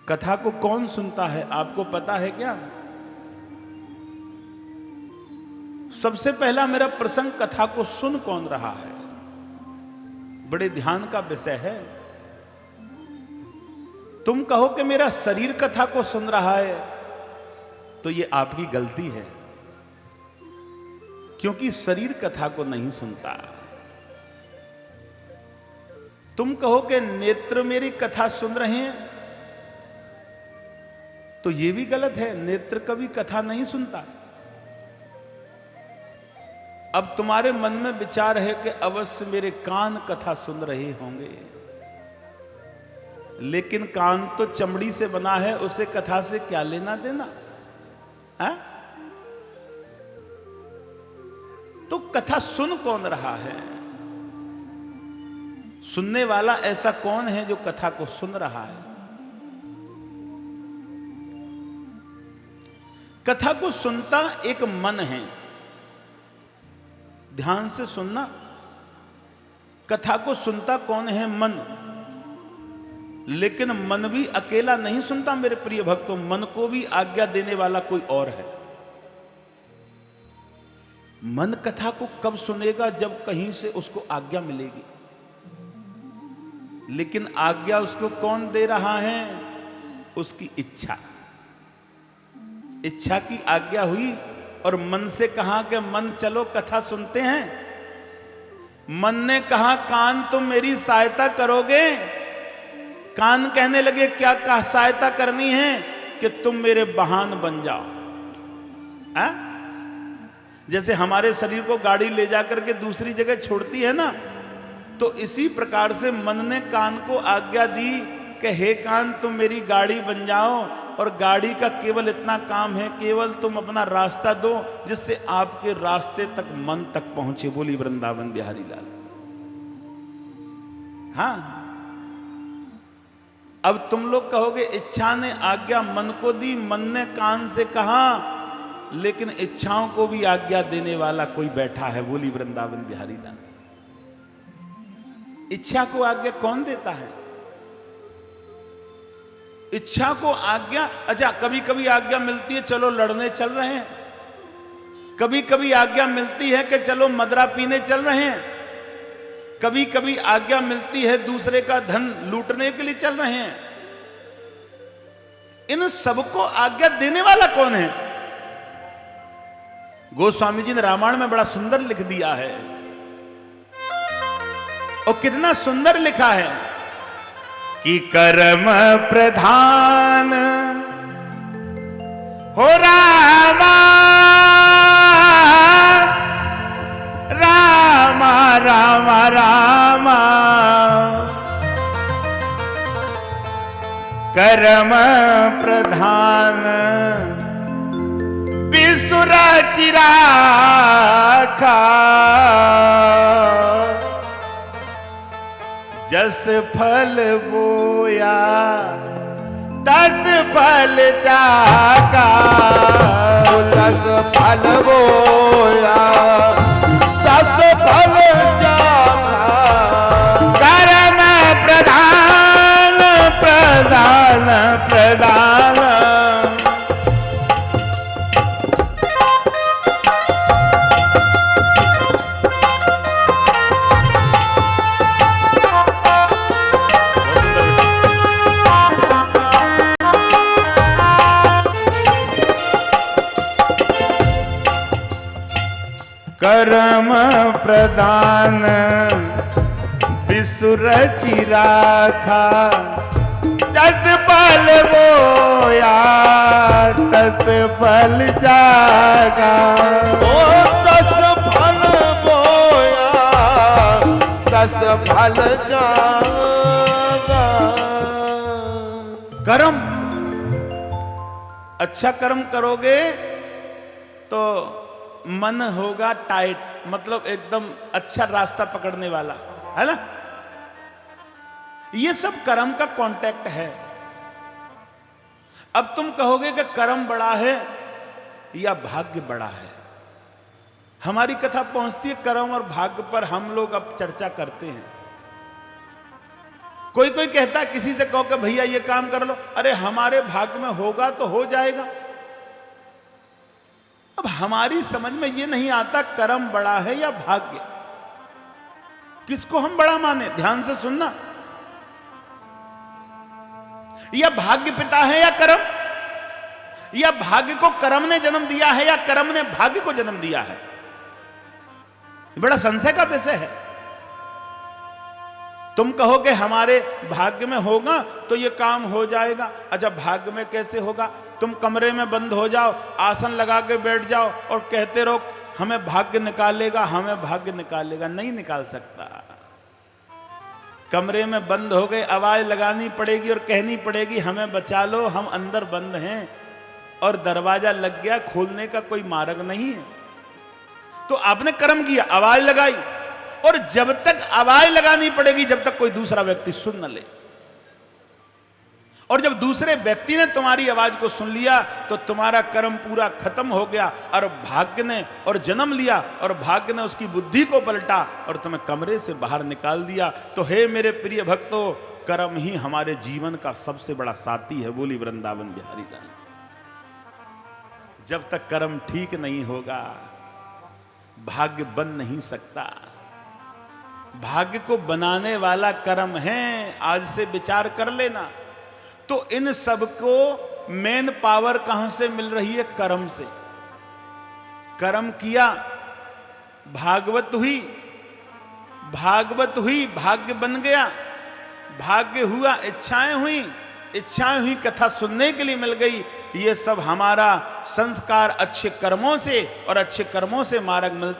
कथा को कौन सुनता है आपको पता है क्या? सबसे पहला मेरा प्रसंग कथा को सुन कौन रहा है, बड़े ध्यान का विषय है। तुम कहो कि मेरा शरीर कथा को सुन रहा है, तो ये आपकी गलती है, क्योंकि शरीर कथा को नहीं सुनता। तुम कहो कि नेत्र मेरी कथा सुन रहे हैं, तो ये भी गलत है, नेत्र कभी कथा नहीं सुनता। अब तुम्हारे मन में विचार है कि अवश्य मेरे कान कथा सुन रहे होंगे, लेकिन कान तो चमड़ी से बना है, उसे कथा से क्या लेना देना है? तो कथा सुन कौन रहा है? सुनने वाला ऐसा कौन है जो कथा को सुन रहा है? कथा को सुनता एक मन है, ध्यान से सुनना। कथा को सुनता कौन है? मन। लेकिन मन भी अकेला नहीं सुनता मेरे प्रिय भक्तों, मन को भी आज्ञा देने वाला कोई और है। मन कथा को कब सुनेगा? जब कहीं से उसको आज्ञा मिलेगी। लेकिन आज्ञा उसको कौन दे रहा है? उसकी इच्छा। इच्छा की आज्ञा हुई और मन से कहा कि मन चलो कथा सुनते हैं। मन ने कहा कान तुम मेरी सहायता करोगे? कान कहने लगे क्या सहायता करनी है? कि तुम मेरे वाहन बन जाओ। जैसे हमारे शरीर को गाड़ी ले जाकर के दूसरी जगह छोड़ती है ना, तो इसी प्रकार से मन ने कान को आज्ञा दी कि हे कान तुम मेरी गाड़ी बन जाओ, और गाड़ी का केवल इतना काम है, केवल तुम अपना रास्ता दो जिससे आपके रास्ते तक मन तक पहुंचे। बोली वृंदावन बिहारी लाल। हाँ, अब तुम लोग कहोगे इच्छा ने आज्ञा मन को दी, मन ने कान से कहा, लेकिन इच्छाओं को भी आज्ञा देने वाला कोई बैठा है। बोली वृंदावन बिहारी लाल। इच्छा को आज्ञा कौन देता है? इच्छा को आज्ञा, अच्छा कभी कभी आज्ञा मिलती है चलो लड़ने चल रहे हैं, कभी कभी आज्ञा मिलती है कि चलो मदरा पीने चल रहे हैं, कभी कभी आज्ञा मिलती है दूसरे का धन लूटने के लिए चल रहे हैं। इन सबको आज्ञा देने वाला कौन है? गोस्वामी जी ने रामायण में बड़ा सुंदर लिख दिया है, और कितना सुंदर लिखा है कि कर्म प्रधान हो रामा, रामा रामा रामा, कर्म प्रधान विसुर चिराखा, जस फल बोया तस फल जागा, तस फल बोया तस फल जागा, कर्म प्रधान प्रधान प्रधान, कर्म प्रदान विसुर चिराखा, तस फल बोया तस फल जागा, ओ तस फल बोया तस फल जागा। कर्म, अच्छा कर्म करोगे तो मन होगा टाइट, मतलब एकदम अच्छा रास्ता पकड़ने वाला, है ना? ये सब कर्म का कांटेक्ट है। अब तुम कहोगे कि कर्म बड़ा है या भाग्य बड़ा है। हमारी कथा पहुंचती है कर्म और भाग्य पर, हम लोग अब चर्चा करते हैं। कोई कोई कहता है किसी से कहो कि भैया ये काम कर लो, अरे हमारे भाग्य में होगा तो हो जाएगा। अब हमारी समझ में ये नहीं आता कर्म बड़ा है या भाग्य, किसको हम बड़ा माने? ध्यान से सुनना, या भाग्य पिता है या कर्म, या भाग्य को कर्म ने जन्म दिया है या कर्म ने भाग्य को जन्म दिया है? बड़ा संशय का विषय है। तुम कहो कि हमारे भाग्य में होगा तो ये काम हो जाएगा। अच्छा, भाग्य में कैसे होगा? तुम कमरे में बंद हो जाओ, आसन लगा के बैठ जाओ और कहते रहो हमें भाग्य निकालेगा, हमें भाग्य निकालेगा। नहीं निकाल सकता। कमरे में बंद हो गए, आवाज लगानी पड़ेगी और कहनी पड़ेगी हमें बचा लो, हम अंदर बंद हैं, और दरवाजा लग गया, खोलने का कोई मार्ग नहीं है। तो आपने कर्म किया, आवाज लगाई, और जब तक आवाज लगानी पड़ेगी जब तक कोई दूसरा व्यक्ति सुन न ले। और जब दूसरे व्यक्ति ने तुम्हारी आवाज को सुन लिया तो तुम्हारा कर्म पूरा खत्म हो गया, और भाग्य ने और जन्म लिया, और भाग्य ने उसकी बुद्धि को पलटा और तुम्हें कमरे से बाहर निकाल दिया। तो हे मेरे प्रिय भक्तों, कर्म ही हमारे जीवन का सबसे बड़ा साथी है। बोली वृंदावन बिहारी लाल। जब तक कर्म ठीक नहीं होगा भाग्य बन नहीं सकता। भाग्य को बनाने वाला कर्म है। आज से विचार कर लेना। तो इन सब को मेन पावर कहां से मिल रही है? कर्म से। कर्म किया, भागवत हुई, भागवत हुई, भाग्य बन गया, भाग्य हुआ, इच्छाएं हुई, कथा सुनने के लिए मिल गई। ये सब हमारा संस्कार अच्छे कर्मों से, और अच्छे कर्मों से मार्ग मिलता